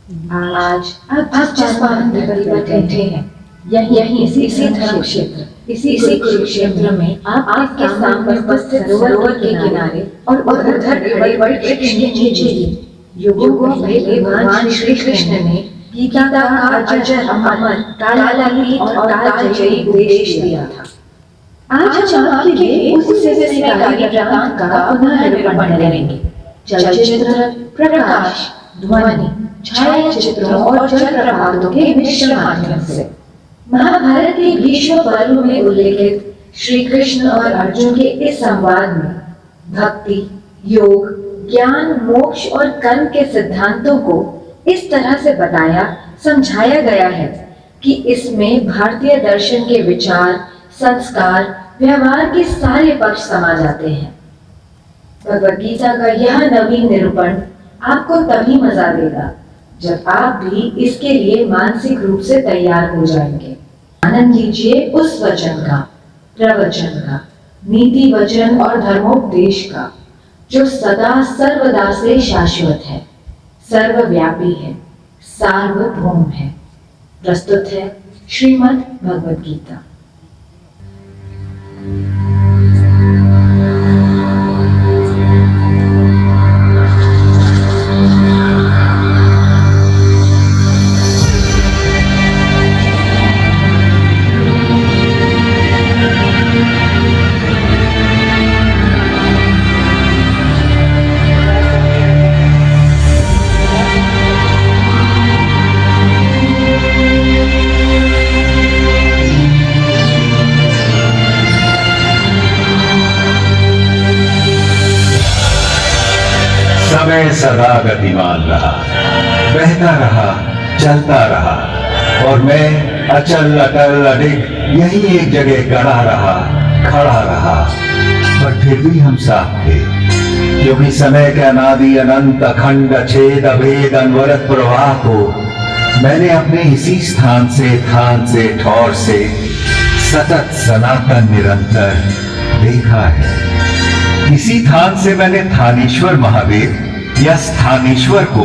आज आप जिस मंदिर पर बैठे हैं, यही इसी धर्म क्षेत्र, इसी कुरुक्षेत्र में आपके सामने उपस्थित सरोवर के किनारे और उधर खड़े बड़े वृक्ष के नीचे युगों पहले भगवान श्री कृष्ण ने गीता का अजर अमर कालातीत और कालजयी उपदेश दिया था। आज हम आपके लिए उससे कार्य वृत्तांत का पुनः निरूपण करेंगे। चलचित्र, प्रकाश, ध्वनि, छायाचित्रों और जल प्रपातों के मिश्र माध्यम से महाभारत के भीष्म पर्व में उल्लेखित श्री कृष्ण और अर्जुन के इस संवाद में भक्ति, योग, ज्ञान, मोक्ष और कर्म के सिद्धांतों को इस तरह से बताया समझाया गया है कि इसमें भारतीय दर्शन के विचार, संस्कार, व्यवहार के सारे पक्ष समा जाते हैं। भगवद गीता का यह नवीन निरूपण आपको तभी मजा देगा जब आप भी इसके लिए मानसिक रूप से तैयार हो जाएंगे। आनंद लीजिए उस वचन का, प्रवचन का, नीति वचन और धर्मोपदेश का, जो सदा सर्वदा से शाश्वत है, सर्वव्यापी है, सार्वभौम है। प्रस्तुत है श्रीमद् भगवद गीता। समय सदा गतिमान रहा, बहता रहा, चलता रहा और मैं अचल अटल अडिग यही एक जगह खड़ा रहा। पर फिर भी हम साथ थे, क्योंकि समय के अनादि अनंत अखंड अछेद अभेद अनवरत प्रवाह को मैंने अपने इसी स्थान से, थान से, ठौर से सतत सनातन निरंतर देखा है। इसी थान से मैंने थानेश्वर महादेव या स्थानेश्वर को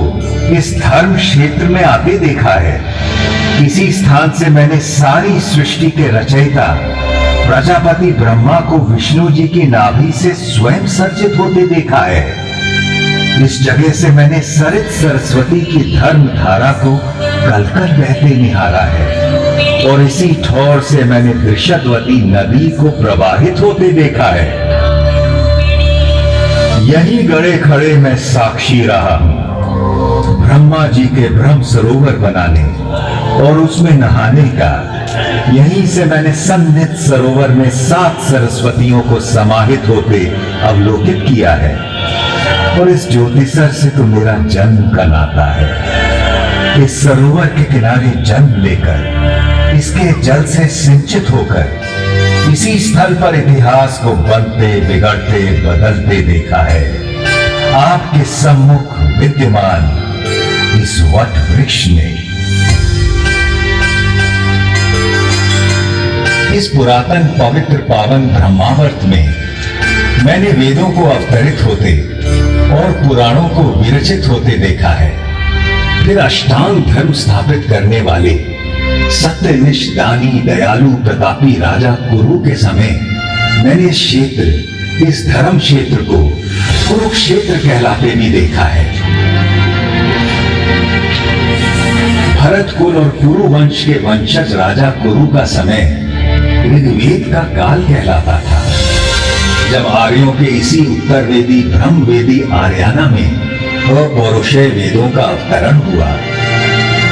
इस धर्म क्षेत्र में आते देखा है। इसी स्थान से मैंने सारी सृष्टि के रचयिता प्रजापति ब्रह्मा को विष्णु जी की नाभि से स्वयं सर्जित होते देखा है। इस जगह से मैंने सरित सरस्वती की धर्म धारा को कलकल बहते निहारा है और इसी ठौर से मैंने वृषदवती नदी को प्रवाहित होते देखा है। यही गड़े खड़े मैं साक्षी रहा हूं ब्रह्मा जी के ब्रह्म सरोवर बनाने और उसमें नहाने का। यहीं से मैंने सन्निध सरोवर में 7 सरस्वतियों को समाहित होते अवलोकित किया है और इस ज्योतिसर से तो मेरा जन्म का नाता है। इस सरोवर के किनारे जन्म लेकर, इसके जल से सिंचित होकर इसी स्थल पर इतिहास को बनते, बिगड़ते, बदलते देखा है आपके सम्मुख विद्यमान इस वट वृक्ष ने। इस पुरातन पवित्र पावन ब्रह्मावर्त में मैंने वेदों को अवतरित होते और पुराणों को विरचित होते देखा है। फिर अष्टांग धर्म स्थापित करने वाले सत्यनिष्ठ, दानी, दयालु, प्रतापी राजा कुरु के समय मैंने इस क्षेत्र, इस धर्म क्षेत्र को कुरुक्षेत्र कहलाते भी देखा है। भरत कुल और कुरु वंश के वंशज राजा कुरु का समय ऋग्वेद का काल कहलाता था, जब आर्यों के इसी उत्तरवेदी ब्रह्मवेदी आर्याना में अपौरुषेय वेदों का अवतरण हुआ।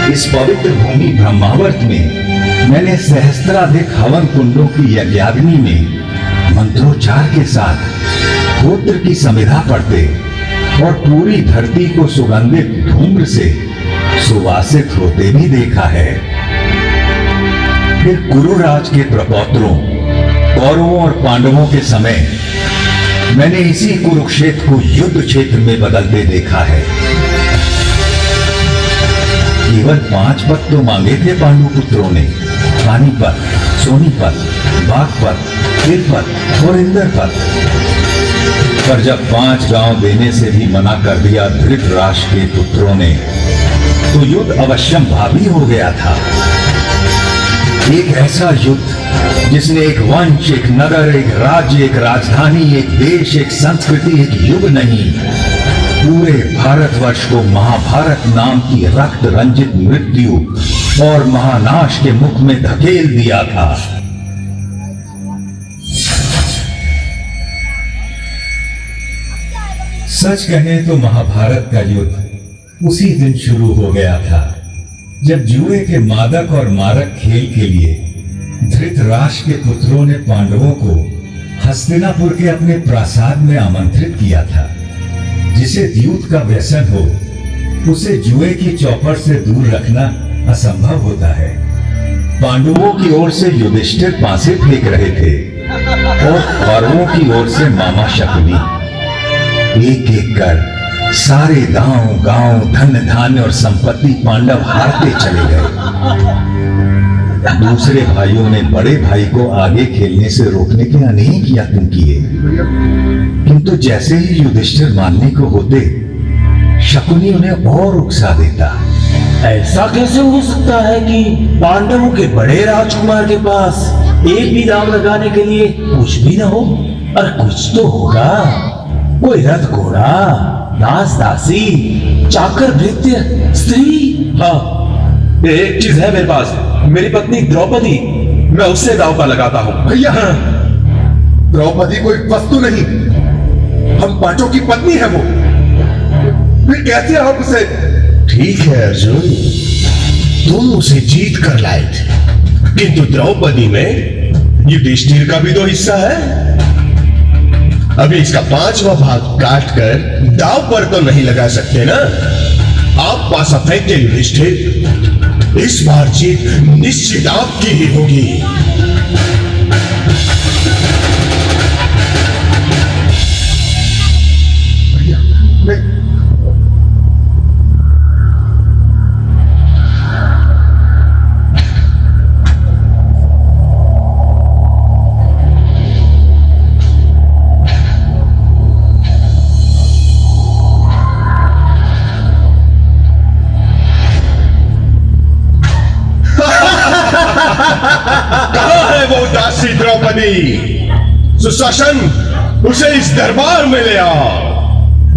इस पवित्र भूमि ब्रह्मावर्त में मैंने सहस्त्राधिक हवन कुंडों की यज्ञाग्नि में मंत्रोच्चार के साथ होत्र की समिधा पढ़ते और पूरी धरती को सुगंधित धूम्र से सुवासित होते भी देखा है। फिर कुरुराज के प्रपौत्रों, कौरवों और पांडवों के समय मैंने इसी कुरुक्षेत्र को युद्ध क्षेत्र में बदलते देखा है। केवल 5 पद तो मांगे थे पांडु पुत्रों ने, पानीपत, सोनीपत, बागपत, तिलपत और इंद्रपत। पर जब 5 गांव देने से भी मना कर दिया धृतराष्ट्र के पुत्रों ने, तो तो युद्ध अवश्यंभावी हो गया था। एक ऐसा युद्ध जिसने एक वंश, एक नगर, एक राज्य, एक राजधानी, एक देश, एक संस्कृति, एक युग नहीं, पूरे भारतवर्ष को महाभारत नाम की रक्त रंजित मृत्यु और महानाश के मुख में धकेल दिया था। सच कहें तो महाभारत का युद्ध उसी दिन शुरू हो गया था जब जुए के मादक और मारक खेल के लिए धृतराष्ट्र के पुत्रों ने पांडवों को हस्तिनापुर के अपने प्रासाद में आमंत्रित किया था। जिसे द्यूत का व्यसन हो उसे जुए की चौपट से दूर रखना असंभव होता है। पांडवों की ओर से युधिष्ठिर पासे फेंक रहे थे और कौरवों की ओर से मामा शकुनी। एक एक कर सारे गांव धन धान्य और संपत्ति पांडव हारते चले गए। दूसरे भाइयों ने बड़े भाई को आगे खेलने से रोकने के अनेक यत्न किए, किंतु जैसे ही युधिष्ठिर मानने को होते, शकुनी उन्हें और उकसा देता। ऐसा कैसे हो सकता है कि पांडवों के बड़े राजकुमार के पास एक भी दांव लगाने के लिए कुछ भी न हो? और कुछ तो होगा, कोई रथ घोड़ा, दास दासी, चाकर भृत्य, स्त्री। हाँ, एक चीज है मेरे पास, मेरी पत्नी द्रौपदी, मैं उससे दांव पर लगाता हूं। भैया, द्रौपदी कोई वस्तु नहीं, हम पांचों की पत्नी है वो। फिर कैसे आप उसे? ठीक है अर्जुन, तुम उसे जीत कर लाए थे, किंतु द्रौपदी में युधिष्ठिर का भी तो हिस्सा है। अभी इसका 5वां भाग काट कर दांव पर तो नहीं लगा सकते ना। आप पासा फेंकते युधिष्ठिर, इस बार जीत निश्चित आपकी ही होगी। द्रौपदी, सुशासन, उसे इस दरबार में ले आओ।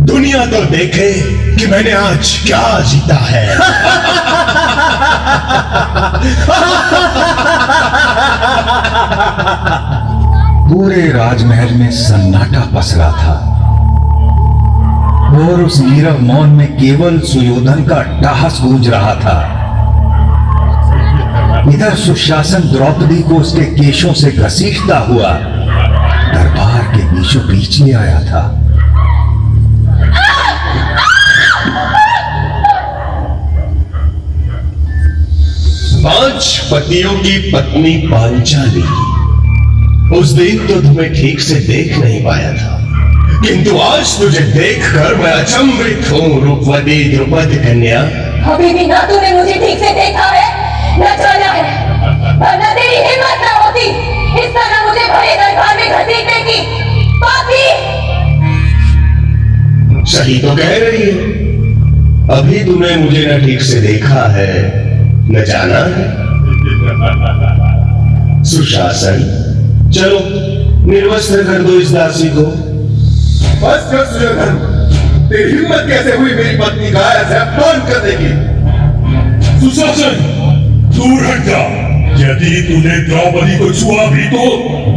दुनिया तो देखे कि मैंने आज क्या जीता है। पूरे राजमहल में सन्नाटा पसरा था और उस नीरव मौन में केवल सुयोधन का अट्टहास गूंज रहा था। इधर सुशासन द्रौपदी को उसके केशों से घसीटता हुआ दरबार के बीचों बीच ले आया था। पांच पतियों की पत्नी पांचाली, उस दिन तो तुम्हें ठीक से देख नहीं पाया था, किंतु आज तुझे देखकर मैं अचंभित हूँ रूपवती द्रुपद कन्या। अभी भी ना तूने मुझे ठीक से देखा है, न जाना है, और न तेरी हिम्मत न होती इस तरह मुझे भरे दरबार में घसीटने की। पापी! सही तो कह रही है, अभी तूने मुझे न ठीक से देखा है, न जाना है। सुशासन, चलो निर्वस्त्र कर दो इस दासी को। बस कर सुयोधन, तेरी हिम्मत कैसे हुई मेरी पत्नी का ऐसे अपमान करने की? सुशासन, दूर हट जा। यदि तूने द्रौपदी को छुआ भी तो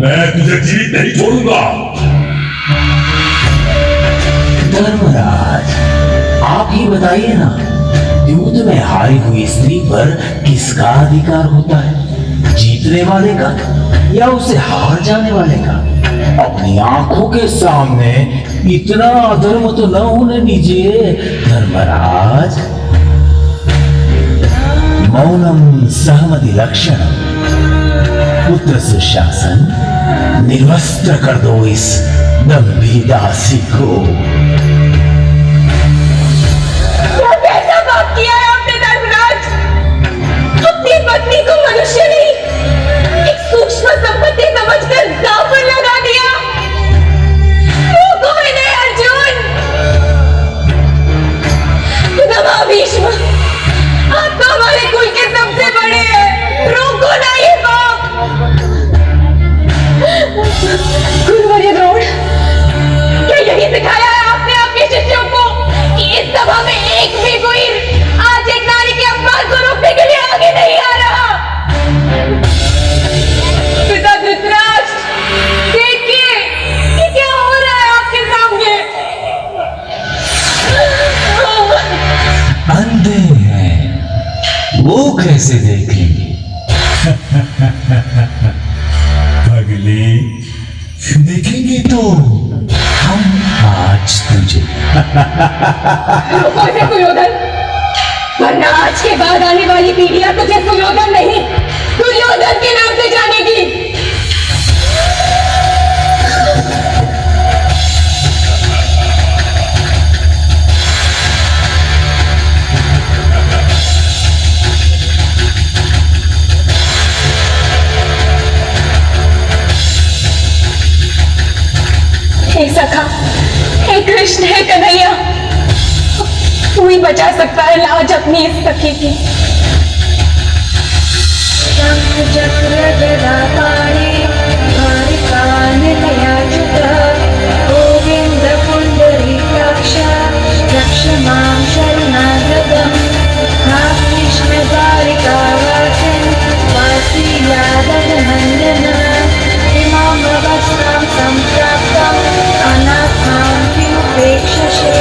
मैं तुझे जीवित नहीं छोड़ूंगा। धर्मराज, आप ही बताइए ना, युद्ध में हारी हुई स्त्री पर किसका अधिकार होता है? जीतने वाले का या उसे हार जाने वाले का? अपनी आंखों के सामने इतना अधर्म तो न होने दीजिए धर्मराज। मौनम सहमति लक्षण। पुत्र सुशासन, निर्वस्त्र कर दो इस दम्भी दासी को। कैसा पाप किया है आपने धर्मराज? अपनी पत्नी को मनुष्य नहीं, एक सूक्ष्म संपत्ति समझकर दांव पर लगा दिया। रोको इन्हें अर्जुन। नमः भीष्म, वो कैसे देखेंगे? अगले देखेंगे तो हम आज तुझे। रुको से सुयोधन, वरना आज के बाद आने वाली पीढ़ियां तुझे सुयोधन नहीं, दुर्योधन के नाम से जानेगी। हे सखा, हे कृष्ण, हे कन्हैया, तू ही बचा सकता है लाज अपनी इस सखी की। शंख चक्र गदा पाणे निलयाच्युत गोविंद पुंडरीकाक्ष रक्ष मां शरणागतम्। हा कृष्ण द्वारिकावासिन् वासी यादव नंदन इमां अवस्थां सम्प्राप्तम् अनाथां किमुपेक्षसे।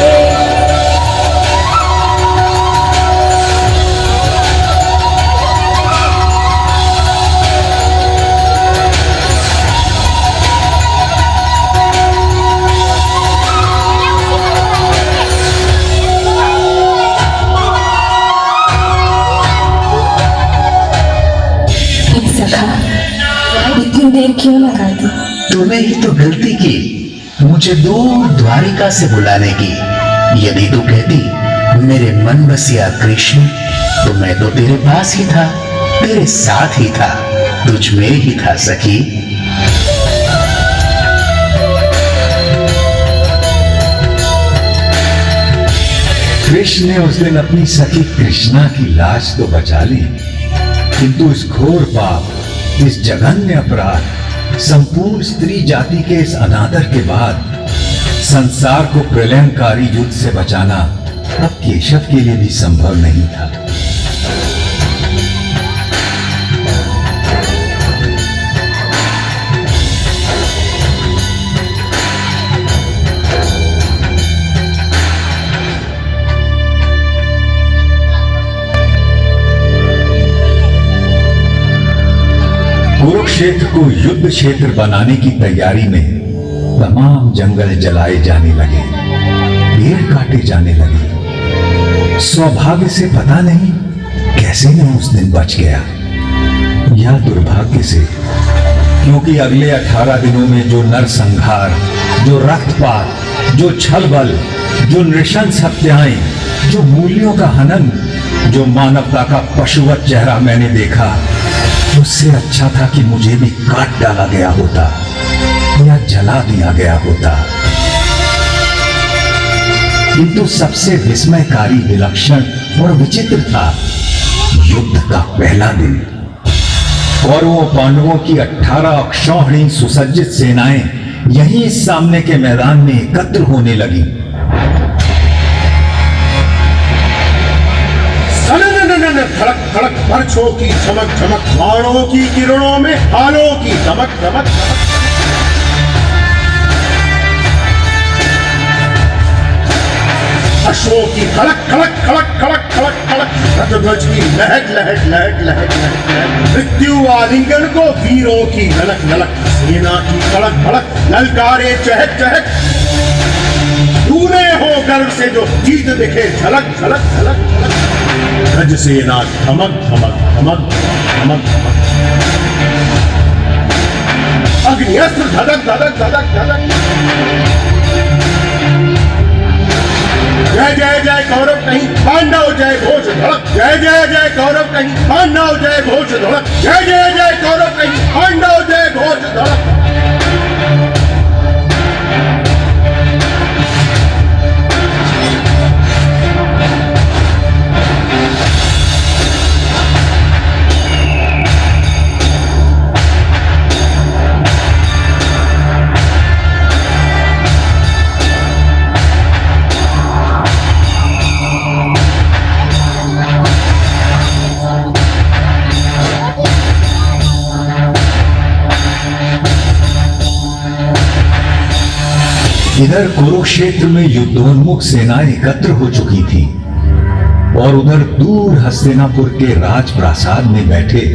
इतनी देर क्यों लगा दी? तूने ही तो गलती की मुझे दूर द्वारिका से बुलाने की। यदि तू कहती मेरे मन बसिया कृष्ण, तो मैं तो तेरे पास ही था, तेरे साथ ही था, तुझ में ही था सखी। कृष्ण ने उस दिन अपनी सखी कृष्णा की लाश तो बचा ली, किंतु इस घोर पाप, इस जघन्य अपराध, संपूर्ण स्त्री जाति के इस अनादर के बाद संसार को प्रलयंकारी युद्ध से बचाना अब केशव के लिए भी संभव नहीं था। कुरुक्षेत्र को युद्ध क्षेत्र बनाने की तैयारी में तमाम जंगल जलाए जाने लगे, पेड़ काटे जाने लगे। सौभाग्य से पता नहीं कैसे मैं उस दिन बच गया, या दुर्भाग्य से, क्योंकि अगले 18 दिनों में जो नरसंहार, जो रक्तपात, जो छल बल, जो नृशंस हत्याएं, जो मूल्यों का हनन, जो मानवता का पशुवत चेहरा मैंने देखा, उससे अच्छा था कि मुझे भी काट डाला गया होता या जला दिया गया होता। किंतु सबसे विस्मयकारी, विलक्षण और विचित्र था युद्ध का पहला दिन। कौरवों पांडवों की 18 अक्षौहिणी सुसज्जित सेनाएं यहीं सामने के मैदान में एकत्र होने लगी। धड़क धड़क बर्छों की चमक चमक, बाणों की किरणों में हालों की चमक चमक चमक। अश्वों की खड़क खड़क खड़क खड़क खड़क खड़क, रथध्वज की लहट लहट लहट लहट लहट, मृत्यु आलिंगन को वीरों की ललक ललक, सेना की कड़क भड़क, ललकारे चहक चहक, दूरे हो गर्व से जो जीत दिखे झलक झलक झलक झलक, गज सेना धमक धमक धमक धमक धमक, अग्निस्त्र धधक धधक धधक धधक। जय जय जय कौरव कहीं पांडव जय घोष धड़क, जय जय जय कौरव कहीं पांडव जय घोष धड़क, जय जय जय कौरव कहीं पांडव जय घोष धड़क। इधर कुरुक्षेत्र में युद्धोन्मुख सेनाएं एकत्र हो चुकी थी। और उधर दूर हस्तिनापुर के राजप्रासाद में बैठे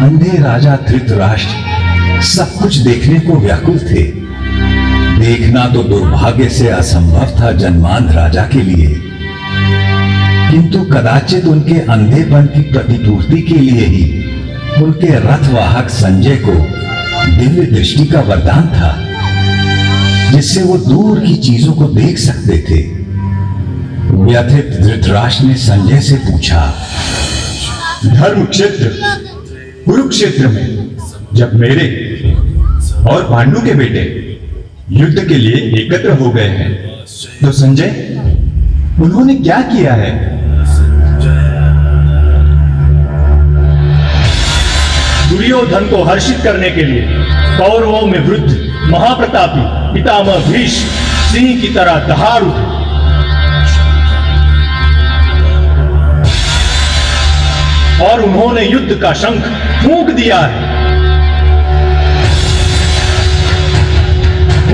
अंधे राजा धृतराष्ट्र सब कुछ देखने को व्याकुल थे। देखना तो दुर्भाग्य से असंभव था जन्मांध राजा के लिए, किंतु कदाचित उनके अंधेपन की प्रतिपूर्ति के लिए ही उनके रथवाहक संजय को दिव्य दृष्टि का वरदान था, जिससे वो दूर की चीजों को देख सकते थे। व्यथित धृतराष्ट्र ने संजय से पूछा, धर्म क्षेत्र कुरुक्षेत्र में जब मेरे और पांडु के बेटे युद्ध के लिए एकत्र हो गए हैं, तो संजय उन्होंने क्या किया है? दुर्योधन को हर्षित करने के लिए कौरवों में वृद्ध महाप्रतापी पितामह भीष्म सिंह की तरह दहाड़ उठे। और उन्होंने युद्ध का शंख फूंक दिया है।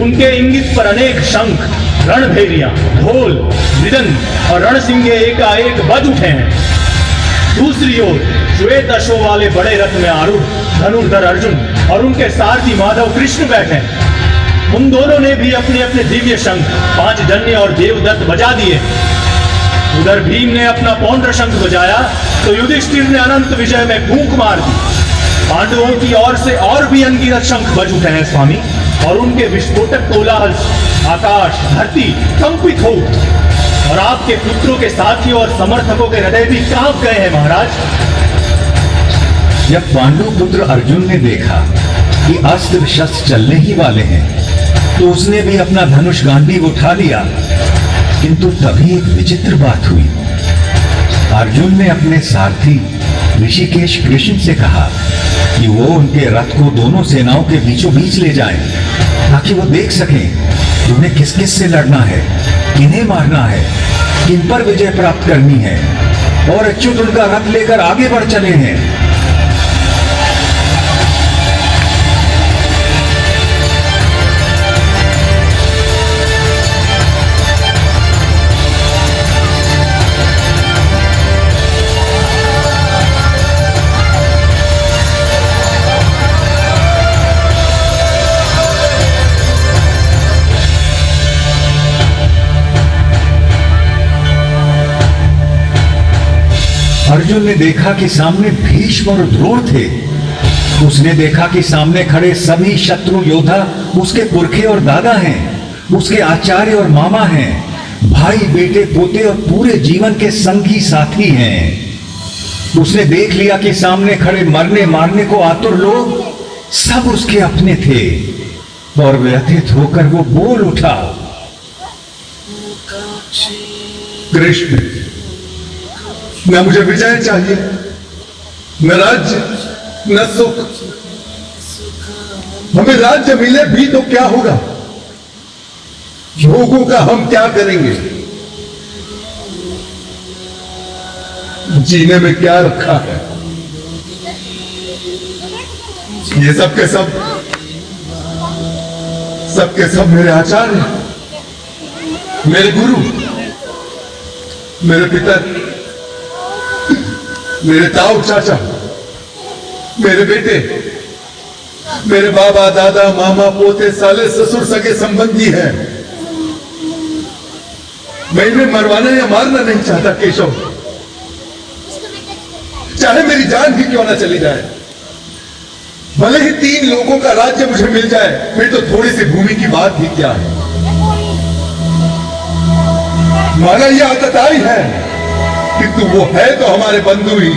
उनके इंगित पर अनेक शंख, रणभेरियां, ढोल, मृदंग और रणसिंगे एकाएक बज उठे हैं। दूसरी ओर श्वेत अश्व वाले बड़े रथ में आरूढ़ धनुर्धर अर्जुन और उनके सारथी माधव कृष्ण बैठे हैं। उन दोनों ने भी अपने अपने दिव्य शंख पांचजन्य और देवदत्त बजा दिए। उधर भीम ने अपना पौंड्र शंख बजाया तो युधिष्ठिर ने अनंत विजय में फूंक मार दी। पांडवों की ओर से और भी अनगिनत शंख बज उठे हैं स्वामी, और उनके विस्फोटक कोलाहल आकाश धरती कंपित हो उठी, और आपके पुत्रों के साथियों और समर्थकों के हृदय भी कांप गए हैं महाराज। जब पांडु पुत्र अर्जुन ने देखा कि अस्त्र शस्त्र चलने ही वाले हैं, तो उसने भी अपना धनुष गांडीव उठा लिया। किंतु तभी एक विचित्र बात हुई। अर्जुन ने अपने सारथी ऋषिकेश कृष्ण से कहा कि वो उनके रथ को दोनों सेनाओं के बीचों बीच ले जाएं, ताकि वो देख सकें कि उन्हें किस किस से लड़ना है, किन्हें मारना है, किन पर विजय प्राप्त करनी है। और अच्युत उनका रथ लेकर आगे बढ़ चले हैं। अर्जुन ने देखा कि सामने भीष्म और द्रोण थे। उसने देखा कि सामने खड़े सभी शत्रु योद्धा उसके पुरखे और दादा हैं, उसके आचार्य और मामा हैं, भाई बेटे पोते और पूरे जीवन के संगी साथी हैं। उसने देख लिया कि सामने खड़े मरने मारने को आतुर लोग सब उसके अपने थे, और व्यथित होकर वो बोल उठा, कृष्ण, न मुझे विजय चाहिए, न राज्य, न सुख। हमें राज्य मिले भी तो क्या होगा? भोगों का हम क्या करेंगे? जीने में क्या रखा है? ये सब के सब मेरे आचार्य, मेरे गुरु, मेरे पिता, मेरे ताऊ चाचा, मेरे बेटे, मेरे बाबा दादा मामा पोते साले ससुर सगे संबंधी हैं। मैं इन्हें मरवाना या मारना नहीं चाहता केशव, चाहे मेरी जान भी क्यों ना चली जाए। भले ही 3 लोगों का राज्य मुझे मिल जाए, फिर तो थोड़ी सी भूमि की बात ही क्या है। माना यह आतताई है, किंतु वो है तो हमारे बंधु ही।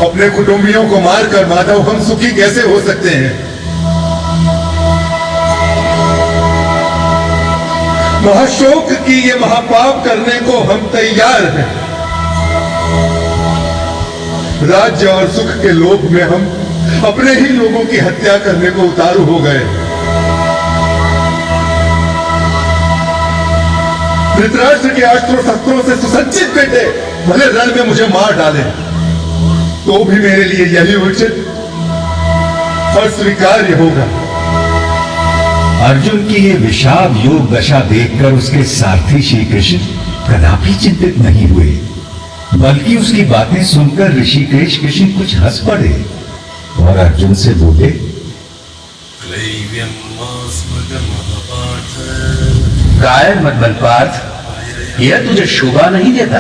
अपने कुटुंबियों को मारकर माधव हम सुखी कैसे हो सकते हैं? महाशोक की ये महापाप करने को हम तैयार हैं। राज्य और सुख के लोभ में हम अपने ही लोगों की हत्या करने को उतारू हो गए। धृतराष्ट्र के अस्त्रों शस्त्रों से सुसज्जित बेटे भले रण में मुझे मार डाले, तो भी मेरे लिए यही उचित और स्वीकार्य होगा। अर्जुन की ये विषाद योग दशा देखकर उसके सारथी श्री कृष्ण कदापि चिंतित नहीं हुए, बल्कि उसकी बातें सुनकर ऋषिकेश कृष्ण कुछ हंस पड़े और अर्जुन से बोले, कायर मत बन पार्थ, यह तुझे शोभा नहीं देता।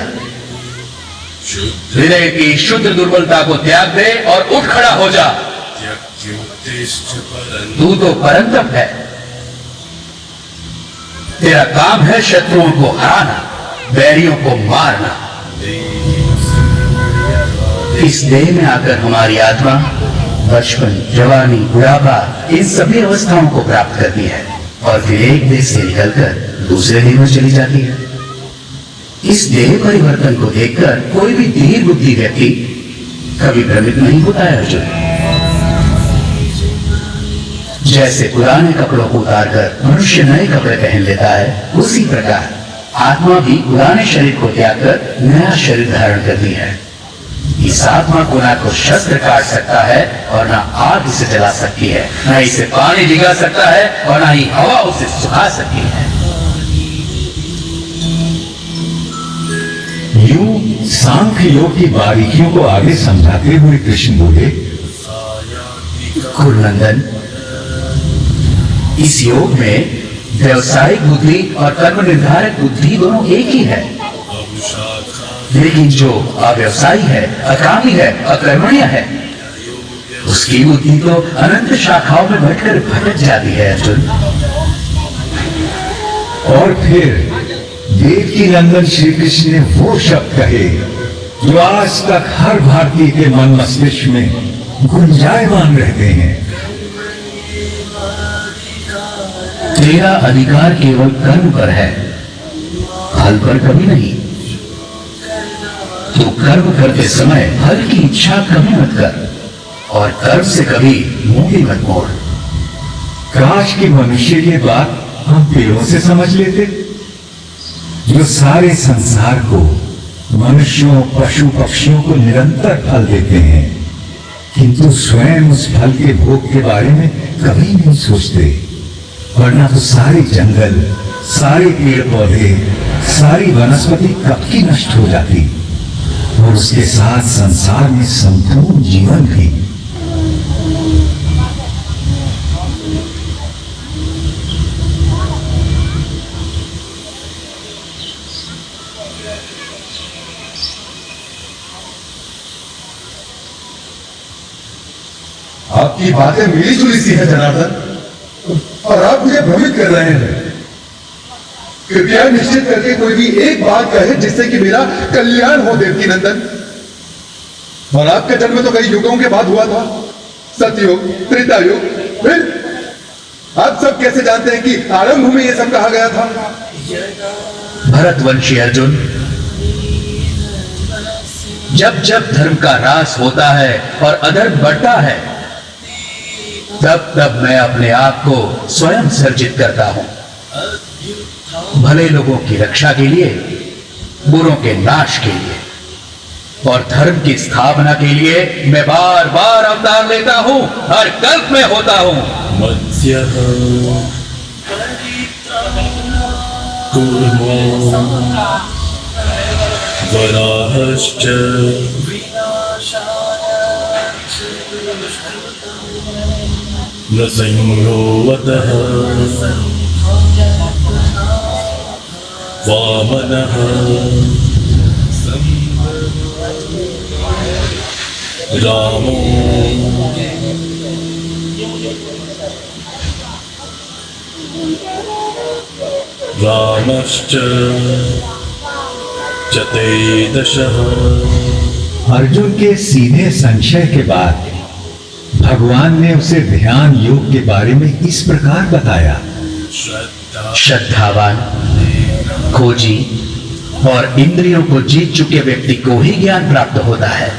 हृदय की शुद्ध दुर्बलता को त्याग दे और उठ खड़ा हो जा। तू तो परंतप है, तेरा काम है शत्रुओं को हराना, बैरियों को मारना। इस देह में आकर हमारी आत्मा बचपन, जवानी, बुढ़ापा इन सभी अवस्थाओं को प्राप्त करती है और फिर एक देह से निकलकर दूसरे देह में चली जाती है। इस देह परिवर्तन को देखकर कोई भी धीर बुद्धि व्यक्ति कभी भ्रमित नहीं होता है अर्जुन। जैसे पुराने कपड़ों को उतारकर मनुष्य नए कपड़े पहन लेता है, उसी प्रकार आत्मा भी पुराने शरीर को त्याग कर नया शरीर धारण करती है। इस आत्मा को ना तो शस्त्र काट सकता है और ना आग इसे जला सकती है, ना इसे पानी भिगा सकता है और ना ही हवा उसे सुखा सकती है। यूं सांख्य योग की बारीकियों को आगे समझाते हुए कृष्ण बोले, कुरुनंदन, इस योग में व्यवसायिक बुद्धि और कर्म निर्धारक बुद्धि दोनों एक ही है, लेकिन जो अव्यवसायी है, अकामी है, अकर्मण्य है, उसकी बुद्धि तो अनंत शाखाओं में बैठकर भटक जाती है अर्जुन। और फिर वेद की नंदन श्री कृष्ण ने वो शब्द कहे जो आज तक हर भारतीय के मन मस्तिष्क में गुंजायमान रहते हैं। तेरा अधिकार केवल कर्म पर है, फल पर कभी नहीं। तू कर्म करते समय फल की इच्छा कभी मत कर और कर्म से कभी मुंह भी मत मोड़। काश की मनुष्य ये बात हम पेड़ों से समझ लेते, जो सारे संसार को, मनुष्यों, पशु पक्षियों को निरंतर फल देते हैं, किंतु स्वयं उस फल के भोग के बारे में कभी नहीं सोचते। वरना तो सारे जंगल, सारे पेड़ पौधे, सारी वनस्पति कब की नष्ट हो जाती और उसके साथ संसार में संपूर्ण जीवन भी। आपकी बातें मिली जुली सी है जनार्दन, और आप मुझे भ्रमित कर रहे हैं। कृपया निश्चित करके कोई भी एक बात कहे जिससे कि मेरा कल्याण हो देवकी नंदन। और आपका जन्म तो कई युगों के बाद हुआ था, सतयुग, त्रेता युग, फिर आप सब कैसे जानते हैं कि आरंभ में यह सब कहा गया था? भरतवंशी अर्जुन, जब जब धर्म का ह्रास होता है और अधर्म बढ़ता है, तब तब मैं अपने आप को स्वयं सर्जित करता हूं। भले लोगों की रक्षा के लिए, बुरों के नाश के लिए और धर्म की स्थापना के लिए मैं बार बार अवतार लेता हूं, हर कल्प में होता हूं। मत्स्यः कूर्मो वराहश्च नृसिंहोऽवतः वामनः रामो रामश्च चतुर्दशः। अर्जुन के सीधे संशय के बाद भगवान ने उसे ध्यान योग के बारे में इस प्रकार बताया। श्रद्धावान, खोजी और इंद्रियों को जीत चुके व्यक्ति को ही ज्ञान प्राप्त होता है,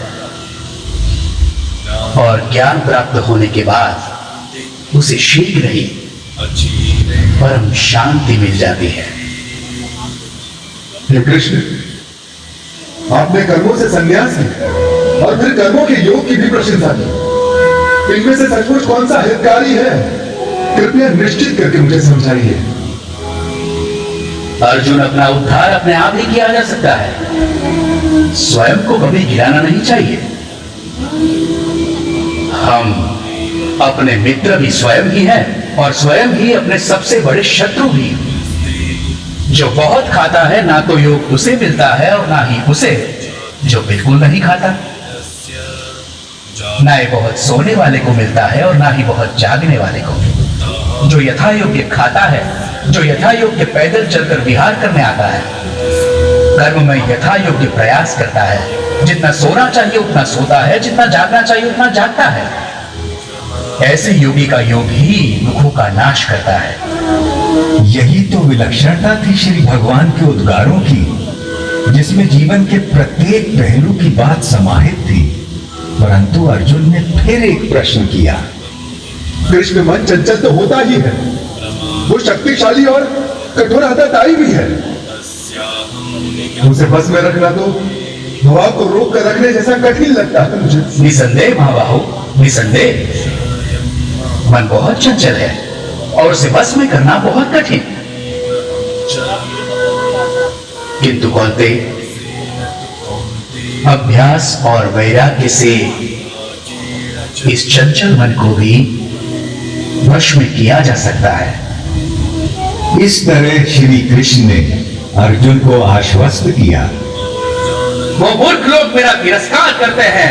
और ज्ञान प्राप्त होने के बाद उसे शीघ्र ही परम शांति मिल जाती है। हे कृष्ण, आपने कर्मों से संन्यास किया और फिर कर्मों के योग की भी प्रशंसा की। इनमें से सचमुच कौन सा हितकारी है कृपया निश्चित करके मुझे समझाइए। अर्जुन, अपना उद्धार अपने आप ही किया जा सकता है, स्वयं को कभी गिराना नहीं चाहिए। हम अपने मित्र भी स्वयं ही हैं और स्वयं ही अपने सबसे बड़े शत्रु भी। जो बहुत खाता है ना तो योग उसे मिलता है और ना ही उसे जो बिल्कुल नहीं खाता। ना ही बहुत सोने वाले को मिलता है और ना ही बहुत जागने वाले को। जो यथा योग्य खाता है, जो यथा योग्य पैदल चलकर विहार करने आता है, कर्म में यथा योग्य प्रयास करता है, जितना सोना चाहिए उतना सोता है, जितना जागना चाहिए उतना जागता है। ऐसे योगी का योग ही दुखों का नाश करता है। यही तो विलक्षणता थी श्री भगवान के उद्गारों की, जिसमें जीवन के प्रत्येक पहलू की बात समाहित थी। परंतु अर्जुन ने फिर एक प्रश्न किया। कृष्ण मन चंचल तो होता ही है, वो शक्तिशाली और कठोर आदताई भी है। उसे बस में रखना तो हवा को रोक कर रखने जैसा कठिन लगता है मुझे। निसंदेह महाबाहु, निसंदेह मन बहुत चंचल है और उसे बस में करना बहुत कठिन। किंतु कौनते, अभ्यास और वैराग्य से इस चंचल मन को भी वश में किया जा सकता है। इस तरह श्री कृष्ण ने अर्जुन को आश्वस्त किया। वो मूर्ख लोग मेरा तिरस्कार करते हैं,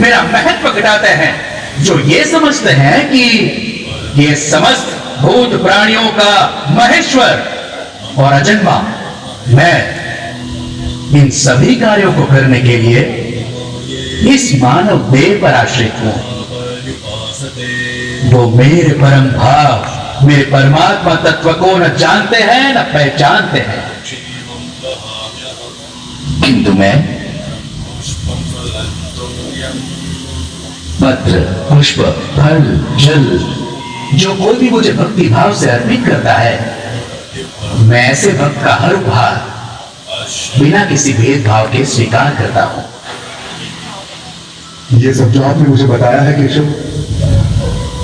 मेरा महत्व घटाते हैं, जो ये समझते हैं कि ये समस्त भूत प्राणियों का महेश्वर और अजन्मा मैं इन सभी कार्यों को करने के लिए इस मानव देह पर आश्रित हूं। वो मेरे परम भाव, मेरे परमात्मा तत्व को न जानते हैं न पहचानते हैं। किंतु मैं पत्र, पुष्प, फल, जल, जो कोई भी मुझे भक्ति भाव से अर्पित करता है, मैं ऐसे भक्त का हर उपहार बिना किसी भेदभाव के स्वीकार करता हूं। ये सब जो आपने मुझे बताया है केशव,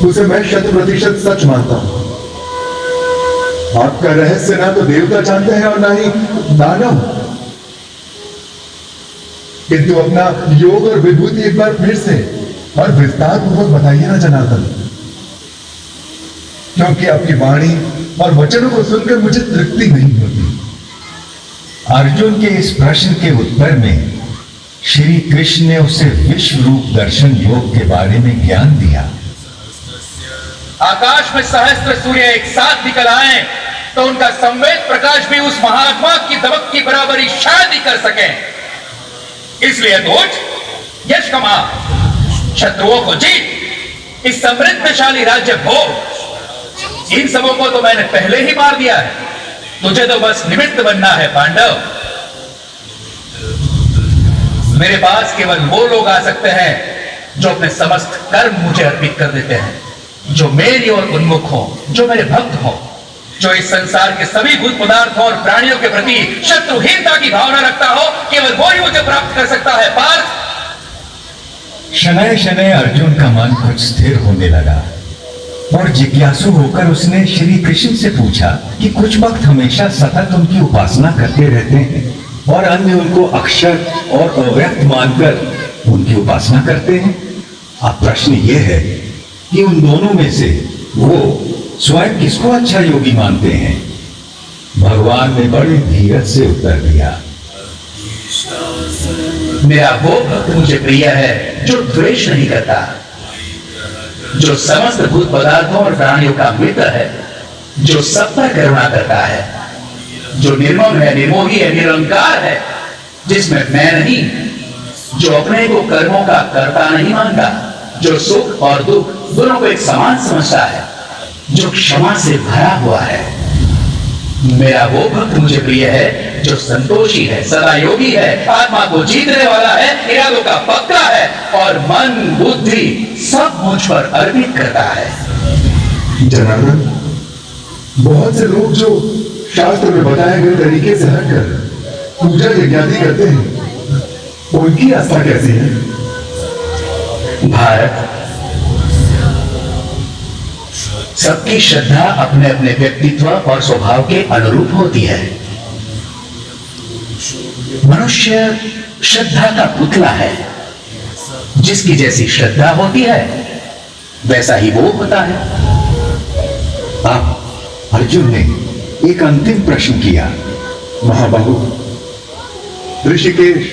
उसे मैं 100% सच मानता हूं। आपका रहस्य ना तो देवता जानते हैं और ना ही दानव। किंतु अपना योग और विभूति एक बार फिर से और विस्तार पूर्वक बताइए ना जनार्दन, क्योंकि आपकी वाणी और वचनों को सुनकर मुझे तृप्ति नहीं होती। अर्जुन के इस प्रश्न के उत्तर में श्री कृष्ण ने उसे विश्व रूप दर्शन योग के बारे में ज्ञान दिया। आकाश में सहस्त्र सूर्य एक साथ निकल आए तो उनका संवेद प्रकाश भी उस महात्मा की दमक की बराबरी शायद ही कर सके। इसलिए तो उठ, यश कमा, शत्रुओं को जीत, इस समृद्धशाली राज्य भोग। इन सबों को तो मैंने पहले ही मार दिया है, तुझे तो बस निमित्त बनना है पांडव। मेरे पास केवल वो लोग आ सकते हैं जो अपने समस्त कर्म मुझे अर्पित कर देते हैं, जो मेरी ओर उन्मुख हो, जो मेरे भक्त हो, जो इस संसार के सभी भूत पदार्थों और प्राणियों के प्रति शत्रुहीनता की भावना रखता हो। केवल वो ही मुझे प्राप्त कर सकता है पार्थ। शनय शनय अर्जुन का मन कुछ स्थिर होने लगा और जिज्ञासु होकर उसने श्री कृष्ण से पूछा कि कुछ वक्त हमेशा सतत उनकी उपासना करते रहते हैं और अन्य उनको अक्षर और अव्यक्त मानकर उनकी उपासना करते हैं। अब प्रश्न ये है कि उन दोनों में से वो स्वयं किसको अच्छा योगी मानते हैं। भगवान ने बड़े धीरज से उत्तर दिया। मेरा वो भक्त मुझे प्रिय है जो द्वेष नहीं करता, जो समस्त भूत पदार्थों और प्राणियों का मित्र है, जो सब पर करुणा करता है, जो निर्मम है, निर्मोही है, निरंकार है, जिसमें मैं नहीं, जो अपने को कर्मों का कर्ता नहीं मानता, जो सुख और दुख दोनों को एक समान समझता है, जो क्षमा से भरा हुआ है। मेरा वो भक्त मुझे प्रिय है जो संतोषी है, सदा योगी है, आत्मा को जीतने वाला है, इरादों का पक्का है और मन बुद्धि सब मुझ पर अर्पित करता है। जनार्दन, बहुत से लोग जो शास्त्र में बताए गए तरीके से हटकर पूजा यज्ञादि करते हैं, उनकी आस्था कैसी है? भारत, सबकी श्रद्धा अपने अपने व्यक्तित्व और स्वभाव के अनुरूप होती है। मनुष्य श्रद्धा का पुतला है। जिसकी जैसी श्रद्धा होती है वैसा ही वो होता है। आप अर्जुन ने एक अंतिम प्रश्न किया। महाबाहु, ऋषिकेश,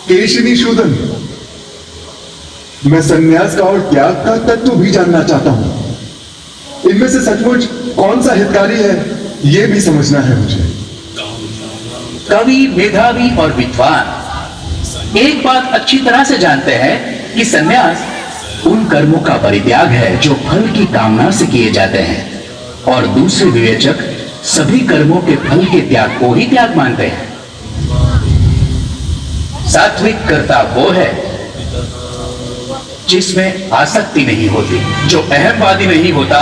केशिनी शूदन, मैं संन्यास का और त्याग का तत्व भी जानना चाहता हूं। इनमें से सचमुच कौन सा हितकारी है यह भी समझना है मुझे। कवि, मेधावी और विद्वान एक बात अच्छी तरह से जानते हैं कि संन्यास उन कर्मों का परित्याग है जो फल की कामना से किए जाते हैं, और दूसरे विवेचक सभी कर्मों के फल के त्याग को ही त्याग मानते हैं। सात्विक कर्ता वो है जिसमें आसक्ति नहीं होती, जो अहमवादी नहीं होता,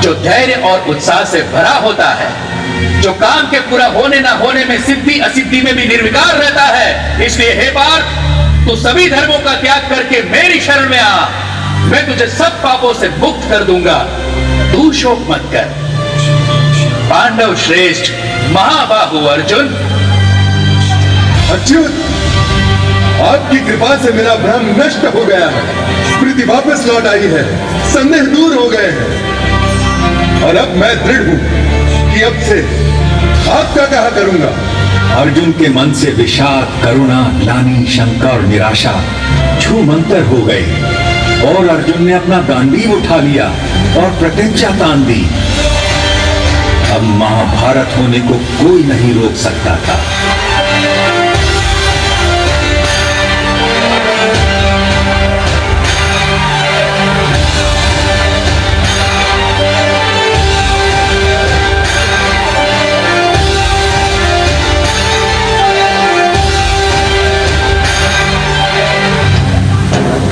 जो धैर्य और उत्साह से भरा होता है, जो काम के पूरा होने ना होने में सिद्धि असिद्धि में भी निर्विकार रहता है। इसलिए हे पार्थ, तू सभी धर्मों का त्याग करके मेरी शरण में आ, मैं तुझे सब पापों से मुक्त कर दूंगा। तू शोक मत कर। पांडव श्रेष्ठ महाबाहु अर्जुन। अच्युत, आपकी कृपा से मेरा भ्रम नष्ट हो गया है, स्मृति वापस लौट आई है, संदेह दूर हो गए हैं, और अब मैं दृढ़ हूं कि अब से आपका कहा करूंगा। अर्जुन के मन से विषाद, करुणा, ग्लानि, शंका और निराशा छूमंतर हो गई, और अर्जुन ने अपना गांडीव उठा लिया और प्रतिज्ञा तान दी। अब महाभारत होने को कोई नहीं रोक सकता था।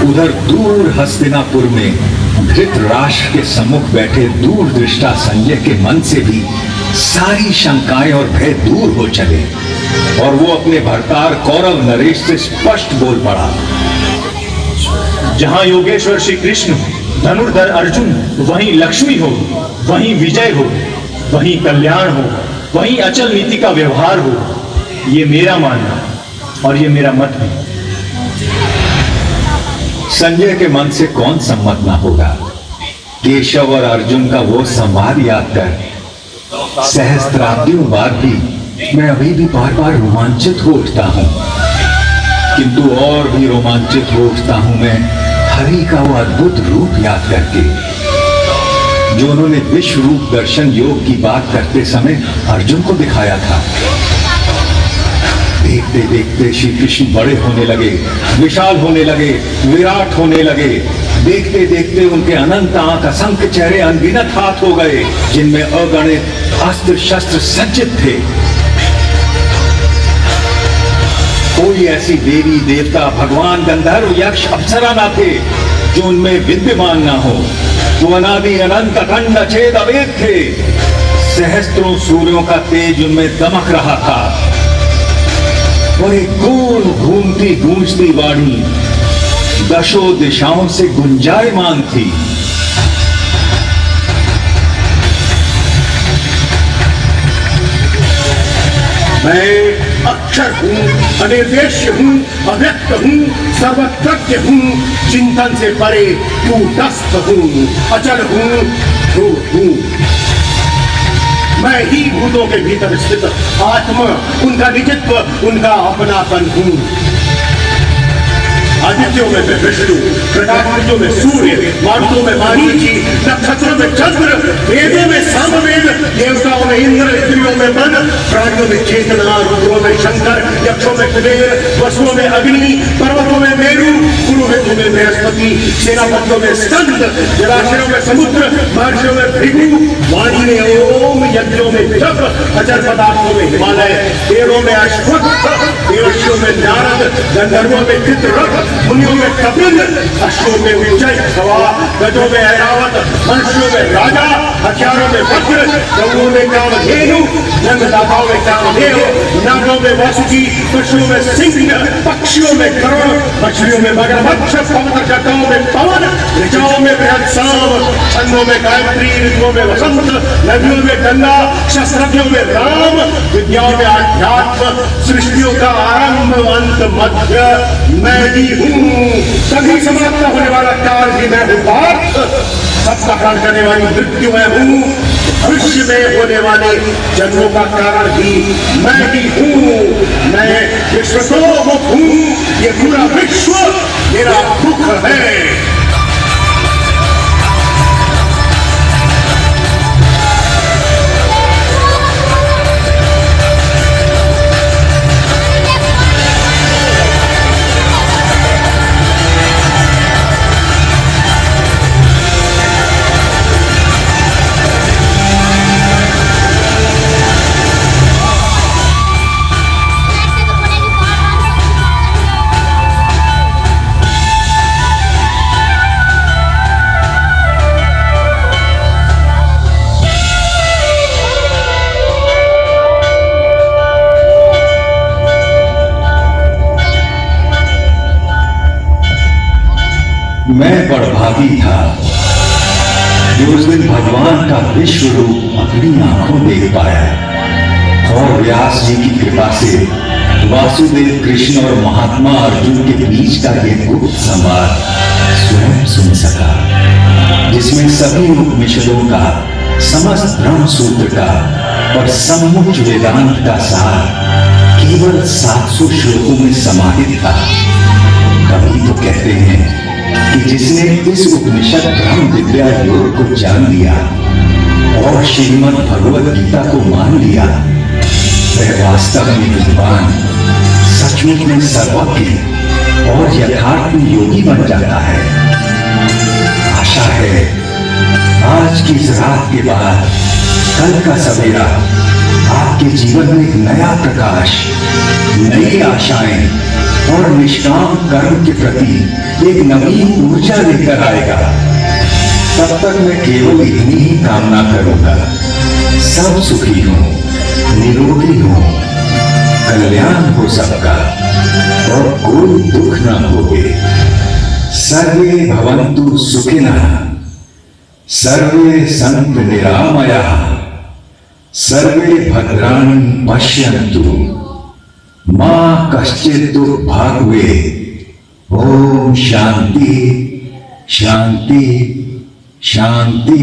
उधर दूर हस्तिनापुर में धृतराष्ट्र के सम्मुख बैठे दूरदृष्टा संजय के मन से भी सारी शंकाएं और भय दूर हो चले, और वो अपने भरतार कौरव नरेश से स्पष्ट बोल पड़ा। जहां योगेश्वर श्री कृष्ण हो, धनुर्धर अर्जुन, वहीं लक्ष्मी हो, वहीं विजय हो, वहीं कल्याण हो, वहीं अचल नीति का व्यवहार हो। ये मेरा मानना और ये मेरा मत है। संजय के मन से कौन सम्मत ना होगा। केशव और अर्जुन का वो संवाद याद कर सहस्त्राब्दियों बाद भी मैं अभी भी बार बार रोमांचित हो उठता हूं, किंतु और भी रोमांचित हो उठता हूं मैं हरि का वो अद्भुत रूप याद करके, जो उन्होंने विश्व रूप दर्शन योग की बात करते समय अर्जुन को दिखाया था। देखते देखते श्री कृष्ण बड़े होने लगे, विशाल होने लगे, विराट होने लगे। देखते देखते उनके अनंत आंख, असंख्य चेहरे, अनगिनत हाथ हो गए, जिनमें अगणित अस्त्र शस्त्र सज्जित थे। कोई ऐसी देवी देवता, भगवान, गंधर्व, यक्ष, अप्सरा ना थे जो उनमें विद्यमान ना हो। वो अनादि अनंत अखंड अछेद अवेद थे। सहस्त्रों सूर्यों का तेज उनमें दमक रहा था, और एक गोल घूमती गूंजती वाणी दशों दिशाओं से गुंजायमान थी। मैं अक्षर हूँ, अनिर्देश्य हूँ, अव्यक्त हूँ, सर्वज्ञ हूँ, चिंतन से परे कूटस्थ हूँ, अचल हूँ, ध्रुव हूँ। मैं ही भूतों के भीतर स्थित आत्मा, उनका निजत्व, उनका अपनापन हूँ। आदित्यों में विष्णु, प्रकाशों में सूर्य, मारुतों में मारीची, नक्षत्रों में चंद्र, वेदों में सामवेद, देवताओं में इंद्र, स्त्रियों में मन, प्राणियों में चेतना, रुद्रों में शंकर, यक्षों में कुबेर, वसुओं में अग्नि, पर्वतों में मेरु, पुरोहितों में बृहस्पति, सेनापतियों में स्कंद, जलाशयों में समुद्र, महर्षियों में भृगु, वाणी में ओम, यज्ञों में जप, अचल पदार्थों में हिमालय, पेड़ों में अश्वत्थ, देवर्षियों में नारद, गंधर्वों में चित्ररथ, मुनियों में कपिल, अश्वों में उज्जय गवा, गजों में ऐरावत, मनुष्यों में राजा, हथियारों में वज्र, गौओं में कामधेनु, जन्मदाताओं में कामधेनु, नागों में वासुकी, पशुओं में सिंह, पक्षियों में गरुड़, मछलियों में मगरमच्छ, पवित्र जटाओं में पवन, ऋचाओं में बृहत्साम, छंदों में गायत्री, ऋतुओं में वसंत, नदियों में गंगा, शस्त्रज्ञों में राम, विद्याओं में अध्यात्म, सृष्टियों का आरंभ अंत मध्य मैं ही हूँ। सभी समाप्त होने वाला काल भी मैं हूँ पार्थ, सबका हरण करने वाली मृत्यु मैं हूँ, भविष्य में होने वाले जन्मों का कारण भी मैं ही हूँ। मैं विश्व को मुख हूँ, ये पूरा विश्व मेरा मुख है। मैं बड़भागी था जो उस दिन भगवान का विश्व रूप अपनी आंखों देख पाया और व्यास जी की कृपा से वासुदेव कृष्ण और महात्मा अर्जुन के बीच का ये गुप्त संवाद स्वयं सुन सका, जिसमें सभी उपनिषदों का, समस्त ब्रह्म सूत्र का और सम्मुच वेदांत का सार केवल 700 श्लोकों में समाहित था। कभी तो कहते हैं कि जिसने इस उपनिषद ब्रह्म विद्या योग को जान लिया और श्रीमद् भगवद गीता को मान लिया, वह वास्तव में विद्वान, सचमुच में सर्वज्ञ और यथार्थ योगी बन जाता है। आशा है आज की इस रात के बाद कल का सवेरा आपके जीवन में एक नया प्रकाश, नई आशाएं और निष्काम कर्म के प्रति एक नवीन ऊर्जा लेकर आएगा। तब तक मैं केवल इतनी ही कामना करूंगा, सब सुखी हो, निरोगी हो, कल्याण हो सबका और कोई दुख न होगे। सर्वे भवन्तु सुखिनः, सर्वे सन्तु निरामयाः, सर्वे भद्राणि पश्यन्तु, मां कश्चित् दुर्भाग्ये। ओम शांति शांति शांति।